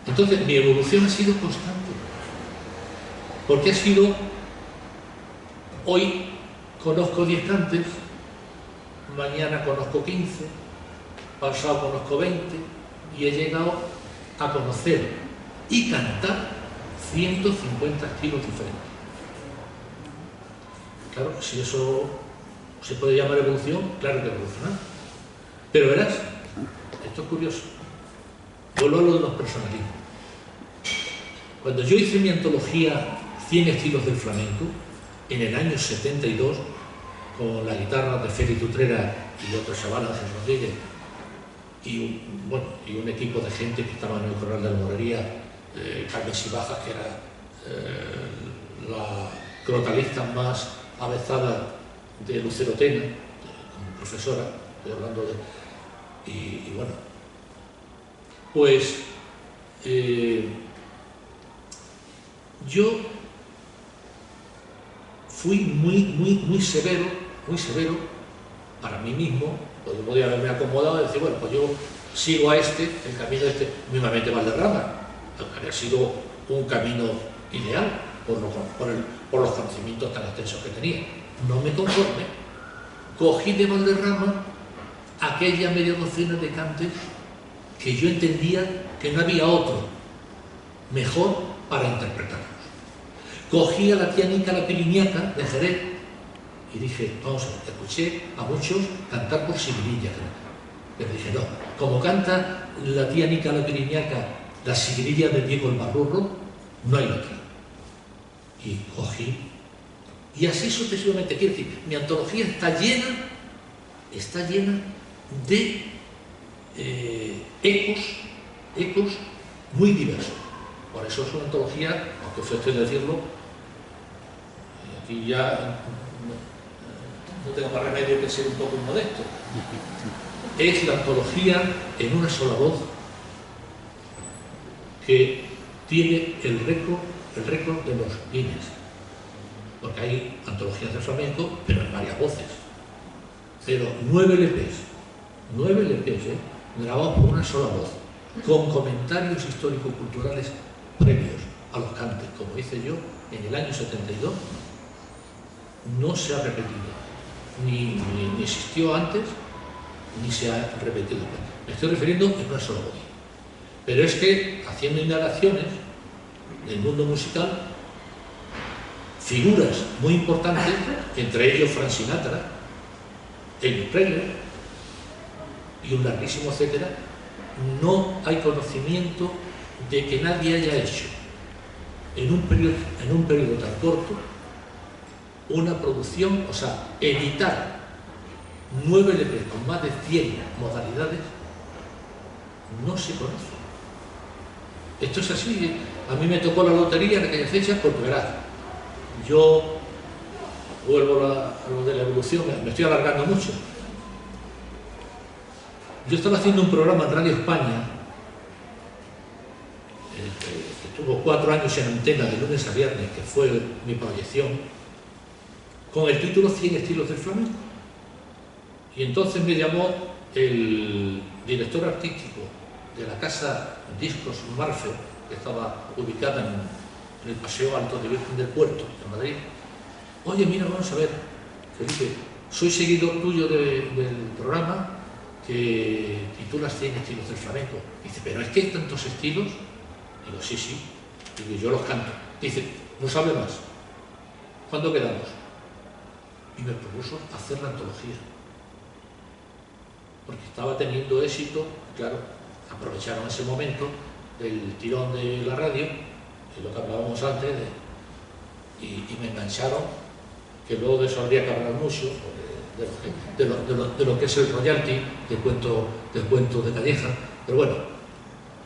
Entonces, mi evolución ha sido constante, porque ha sido, hoy conozco 10 cantes, mañana conozco 15, pasado conozco 20, y he llegado a conocer y cantar 150 estilos diferentes. Claro, si eso se puede llamar evolución, claro que evolucionar. Pero verás, esto es curioso. Vuelvo a lo de los personalismos. Cuando yo hice mi antología 100 estilos del flamenco, en el año 72, con la guitarra de Félix Utrera y otro chaval, Ángel Rodríguez, y un equipo de gente que estaba en el Corral de la Morería, Carmen Sibajas, que era la crotalista más avezada de Lucero Tena, como profesora, estoy hablando de... Y bueno, pues yo fui muy severo para mí mismo. Pues yo podía haberme acomodado y decir, bueno, pues yo sigo a el camino de mismamente Valderrama, aunque había sido un camino ideal por los conocimientos tan extensos que tenía. No me conformé, cogí de Valderrama aquella media docena de cantes que yo entendía que no había otro mejor para interpretarlos. Cogí a la tía Nica la Piriniaca de Jerez y dije, vamos a ver, escuché a muchos cantar por Sigrilla, pero dije, no, como canta la tía Nica la Piriniaca la Sigrilla de Diego el Barrurro, no hay otra. Y cogí, y así sucesivamente. Quiero decir, mi antología está llena de ecos muy diversos. Por eso es una antología, aunque fue usted decirlo, y aquí ya no tengo más remedio que ser un poco modesto. Es la antología en una sola voz que tiene el récord de los Guinness, porque hay antologías de flamenco, pero en varias voces. Pero 9 LPs, grabados por una sola voz, con comentarios histórico-culturales previos a los cantes, como hice yo en el año 72, no se ha repetido, ni existió antes, ni se ha repetido. Me estoy refiriendo en una sola voz. Pero es que, haciendo indagaciones del mundo musical, figuras muy importantes, entre ellos Frank Sinatra, Elvis Presley y un larguísimo etcétera, no hay conocimiento de que nadie haya hecho en un periodo tan corto una producción, o sea, editar 9 LP con más de 100 modalidades, no se conoce. Esto es así. A mí me tocó la lotería en aquella fecha, porque verás, yo vuelvo a lo de la evolución, me estoy alargando mucho. Yo estaba haciendo un programa en Radio España, que estuvo 4 años en antena de lunes a viernes, que fue mi proyección, con el título 100 estilos del flamenco. Y entonces me llamó el director artístico de la casa Discos Marfe, que estaba ubicada en el Paseo Alto de Virgen del Puerto, en Madrid. Oye, mira, vamos a ver, Felipe, soy seguidor tuyo del programa que titulas 100 estilos del flamenco. Dice, pero es que hay tantos estilos. Digo, sí. Digo, yo los canto. Dice, no sabe más. ¿Cuándo quedamos? Y me propuso hacer la antología. Porque estaba teniendo éxito, claro, aprovecharon ese momento del tirón de la radio, que es lo que hablábamos antes, y me engancharon, que luego de eso habría que hablar mucho, de lo que es el royalty, del cuento de Calleja, pero bueno,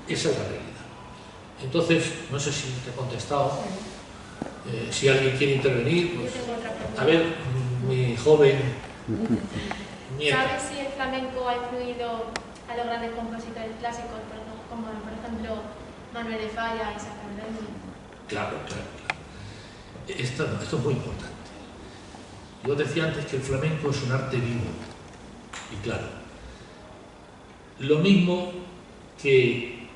esa es la realidad. Entonces, no sé si te he contestado, si alguien quiere intervenir, pues, a ver, mi joven nieta. ¿Sabes si el flamenco ha influido a los grandes compositores clásicos, como por ejemplo Manuel de Falla y Sacandrelli. Claro. Esto es muy importante. Yo decía antes que el flamenco es un arte vivo. Y claro, lo mismo que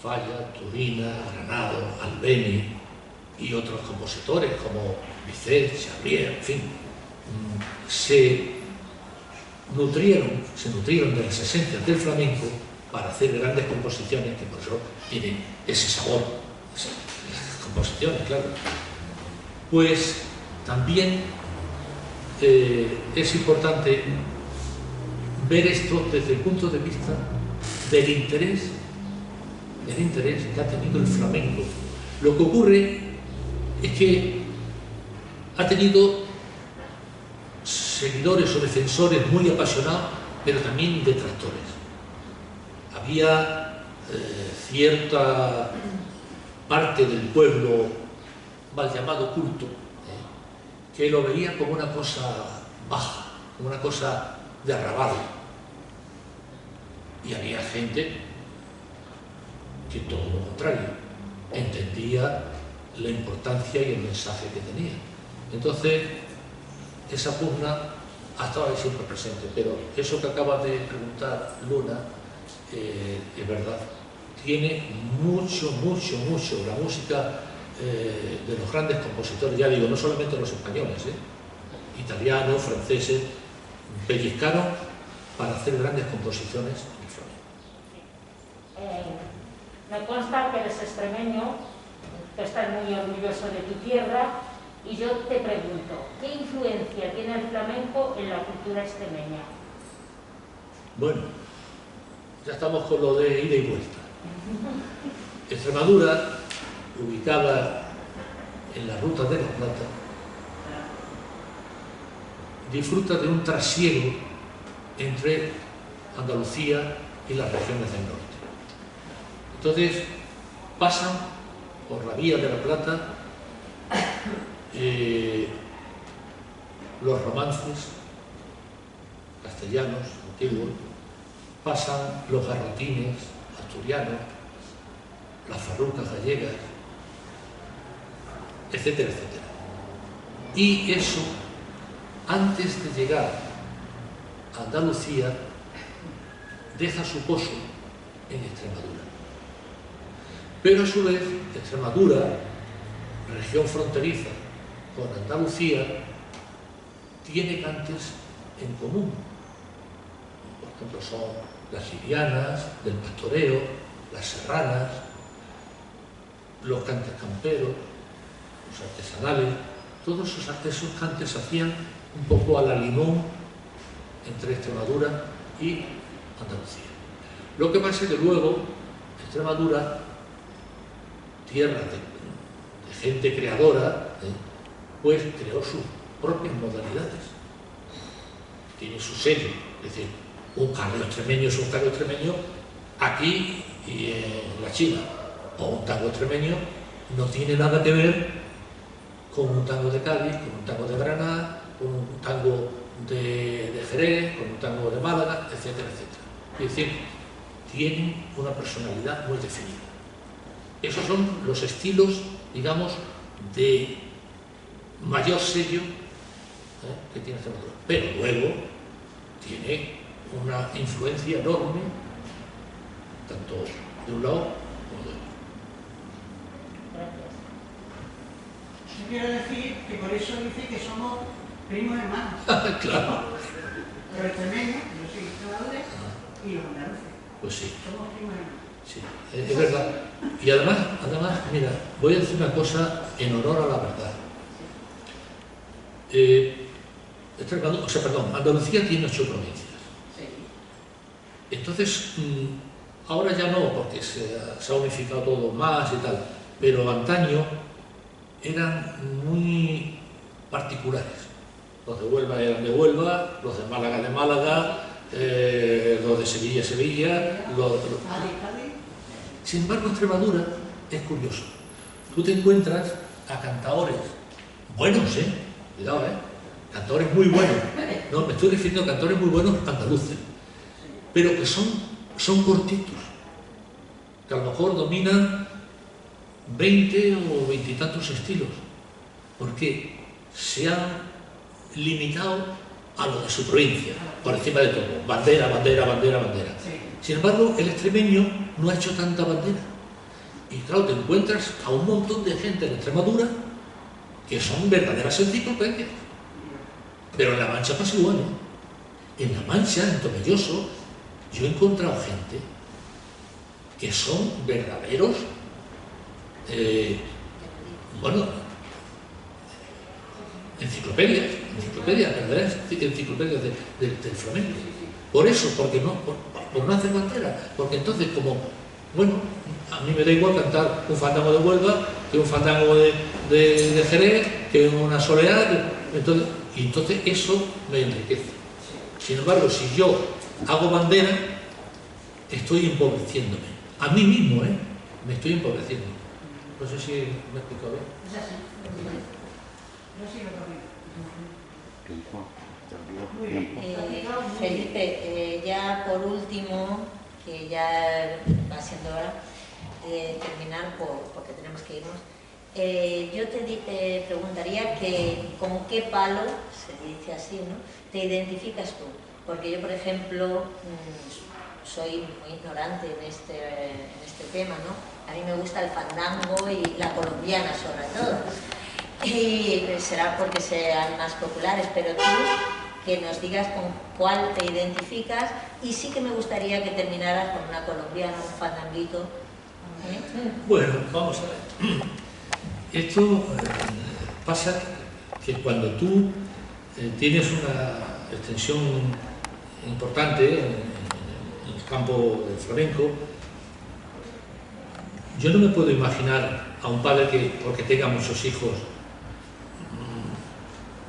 Falla, Turina, Granado, Albeni y otros compositores como Bizet, Chabrier, en fin, se nutrieron de las esencias del flamenco para hacer grandes composiciones, que por eso tienen ese sabor, las composiciones, claro. Pues también es importante ver esto desde el punto de vista del interés que ha tenido el flamenco. Lo que ocurre es que ha tenido seguidores o defensores muy apasionados, pero también detractores. Había cierta parte del pueblo mal llamado culto, que lo veía como una cosa baja, como una cosa de arrabal. Y había gente que todo lo contrario, entendía la importancia y el mensaje que tenía. Entonces, esa pugna ha estado ahí siempre presente, pero eso que acaba de preguntar Luna, es verdad, tiene mucho la música de los grandes compositores, ya digo, no solamente los españoles, italianos, franceses, pellizcaron para hacer grandes composiciones en flamenco. Me consta que eres extremeño, que estás muy orgulloso de tu tierra, y yo te pregunto, ¿qué influencia tiene el flamenco en la cultura extremeña? Bueno, ya estamos con lo de ida y vuelta. Extremadura, ubicada en la Ruta de la Plata, disfruta de un trasiego entre Andalucía y las regiones del norte. Entonces, pasan por la Vía de la Plata los romances castellanos, antiguos, pasan los garrotines asturianos, las farrucas gallegas, etcétera, etcétera. Y eso, antes de llegar a Andalucía, deja su pozo en Extremadura. Pero a su vez, Extremadura, región fronteriza con Andalucía, tiene cantes en común. Por ejemplo, son las livianas, del pastoreo, las serranas, los cantes camperos, los artesanales. Todos esos cantes se hacían un poco a la limón entre Extremadura y Andalucía. Lo que pasa es que luego Extremadura, tierra de gente creadora, pues creó sus propias modalidades. Tiene su sello, es decir, un carreo extremeño es un carreo extremeño aquí y en la China, o un tango extremeño no tiene nada que ver con un tango de Cádiz, con un tango de Granada, con un tango de Jerez, con un tango de Málaga, etcétera, etcétera. Es decir, tienen una personalidad muy definida. Esos son los estilos, digamos, de mayor sello que tiene Extremadura. Pero luego tiene una influencia enorme, tanto de un lado como de otro. Gracias. Yo quiero decir que por eso dice que somos primos hermanos. Claro. Los extremeños, yo soy extremadura, y los andaluces. Pues sí. Somos primos hermanos. Sí, es verdad. Y además, mira, voy a decir una cosa en honor a la verdad. Andalucía tiene 8 provincias. Sí. Entonces, ahora ya no, porque se ha unificado todo más y tal, pero antaño eran muy particulares. Los de Huelva eran de Huelva, los de Málaga de Málaga, los de Sevilla, Sevilla, Cádiz. Sin embargo, Extremadura es curioso. Tú te encuentras a cantadores buenos, cuidado, cantadores muy buenos. No, me estoy refiriendo a cantadores muy buenos andaluces. pero que son cortitos, que a lo mejor dominan 20 o 20 y tantos estilos, porque se han limitado a lo de su provincia, por encima de todo, bandera, bandera, bandera, bandera. Sin embargo, el extremeño no ha hecho tanta bandera. Y claro, te encuentras a un montón de gente en Extremadura que son verdaderas enciclopedias. Pero en La Mancha pasa igual, ¿eh? En La Mancha, en Tomelloso, yo he encontrado gente que son verdaderos, enciclopedias, verdaderas enciclopedias del flamenco. Por eso, porque no, por no hacer bandera. Porque entonces, como, bueno, a mí me da igual cantar un fandango de Huelva que un fandango de Jerez, que una soleá, entonces eso me enriquece. Sin embargo, si yo hago bandera, estoy empobreciéndome. A mí mismo, me estoy empobreciendo. No sé si me he explicado bien. Es así. Yo sí lo conmigo. Felipe, ya por último, que ya va siendo hora de terminar porque tenemos que irnos, yo te preguntaría que con qué palo, se dice así, ¿no?, te identificas tú. Porque yo, por ejemplo, soy muy ignorante en este tema, ¿no? A mí me gusta el fandango y la colombiana sobre todo. Y será porque sean más populares, pero tú que nos digas con cuál te identificas, y sí que me gustaría que terminaras con una colombiana, un fandanguito. Bueno, vamos a ver. Esto pasa que cuando tú tienes una extensión importante en el campo del flamenco, yo no me puedo imaginar a un padre que, porque tenga muchos hijos,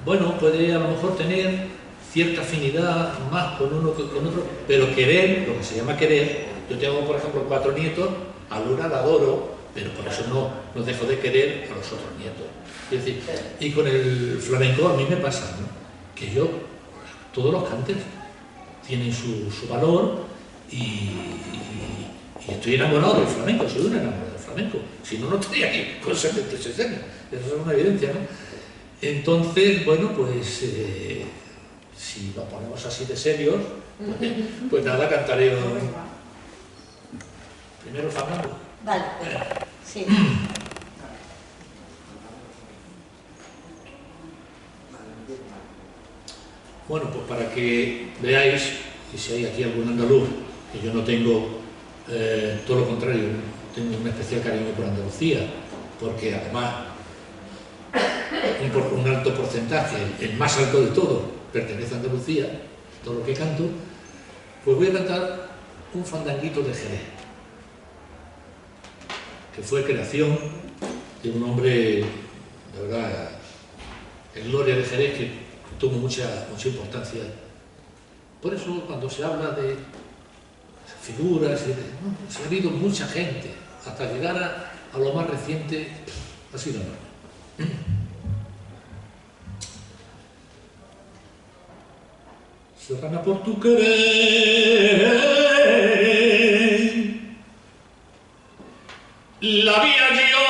bueno, puede a lo mejor tener cierta afinidad más con uno que con otro, pero querer, lo que se llama querer, yo tengo por ejemplo 4 nietos, a Luna la adoro, pero por eso no dejo de querer a los otros nietos. Es decir, y con el flamenco a mí me pasa, ¿no?, que yo, todos los cantes tienen su valor y estoy enamorado del flamenco, soy un enamorado del flamenco, si no, no estaría aquí con 76 años, eso es una evidencia, ¿no? Entonces, bueno, pues si lo ponemos así de serios, pues nada, cantaré primero el fandango. Vale, sí. Bueno, pues para que veáis, y si hay aquí algún andaluz, que yo no tengo, todo lo contrario, tengo un especial cariño por Andalucía, porque además un alto porcentaje, el más alto de todo, pertenece a Andalucía, todo lo que canto, pues voy a cantar un fandanguito de Jerez, que fue creación de un hombre, de verdad, en gloria de Jerez, que tuvo mucha importancia. Por eso cuando se habla de figuras, se ha habido mucha gente, hasta llegar a lo más reciente, ha sido enorme. Serrana por tu querer, la vía yo.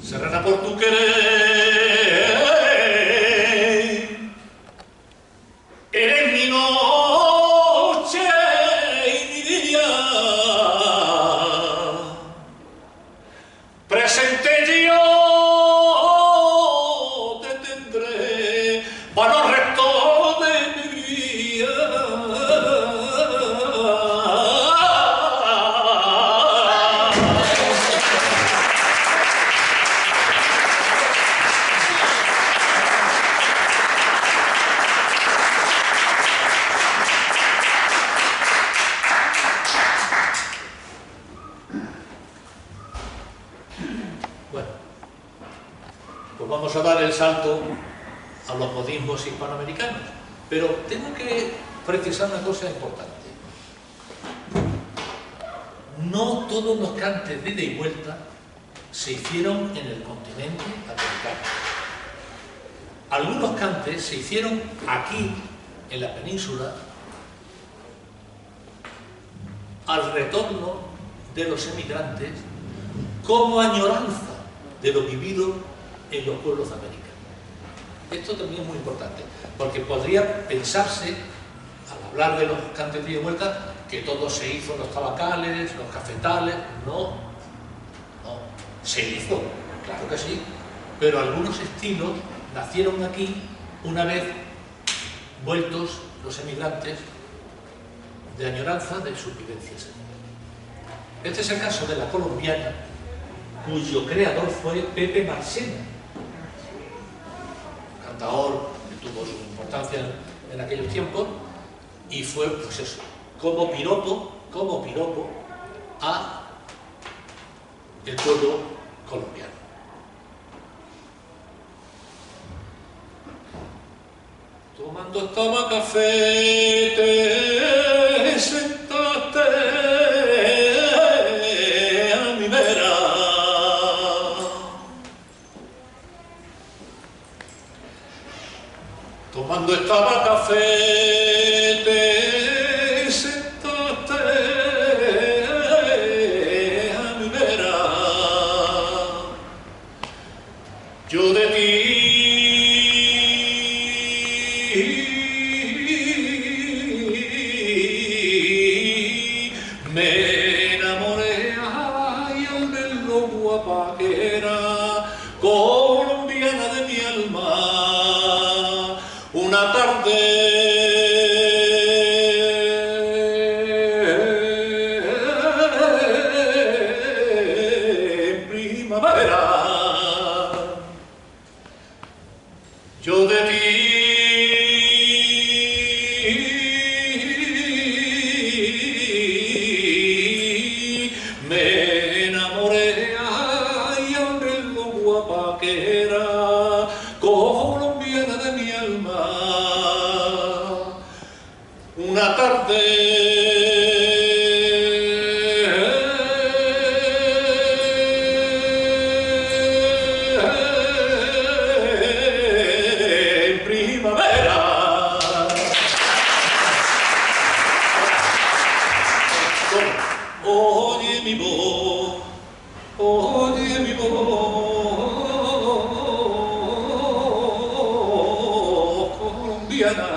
Serrana por tu querer, eres mi noche y mi día, presente yo te tendré para los restos de mi vida. Vamos a dar el salto a los modismos hispanoamericanos, pero tengo que precisar una cosa importante. No todos los cantes de ida y vuelta se hicieron en el continente americano. Algunos cantes se hicieron aquí, en la península, al retorno de los emigrantes, como añoranza de lo vivido en los pueblos de América. Esto también es muy importante, porque podría pensarse, al hablar de los cantes de vuelta, que todo se hizo en los tabacales, los cafetales. No, se hizo, claro que sí, pero algunos estilos nacieron aquí una vez vueltos los emigrantes de añoranza de sus vivencias. Este es el caso de la colombiana, cuyo creador fue Pepe Marchena, cantador que tuvo su importancia en aquellos tiempos, y fue, pues eso, como piropo a el pueblo colombiano. Tomando estaba café, te sentaste a mi vera. Tomando estaba café, te sentaste a mi vera. Yo de ti me enamoré, ay, al ver lo guapa que era, colombiana de mi alma, una tarde en primavera. Yo de ti me enamoré, ay, al ver lo guapa que era, colombiana de mi alma, una tarde en primavera. Oye mi voz, oye mi voz colombiana.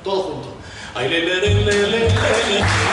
Todos juntos. Ay, le, le, le, le, le, le.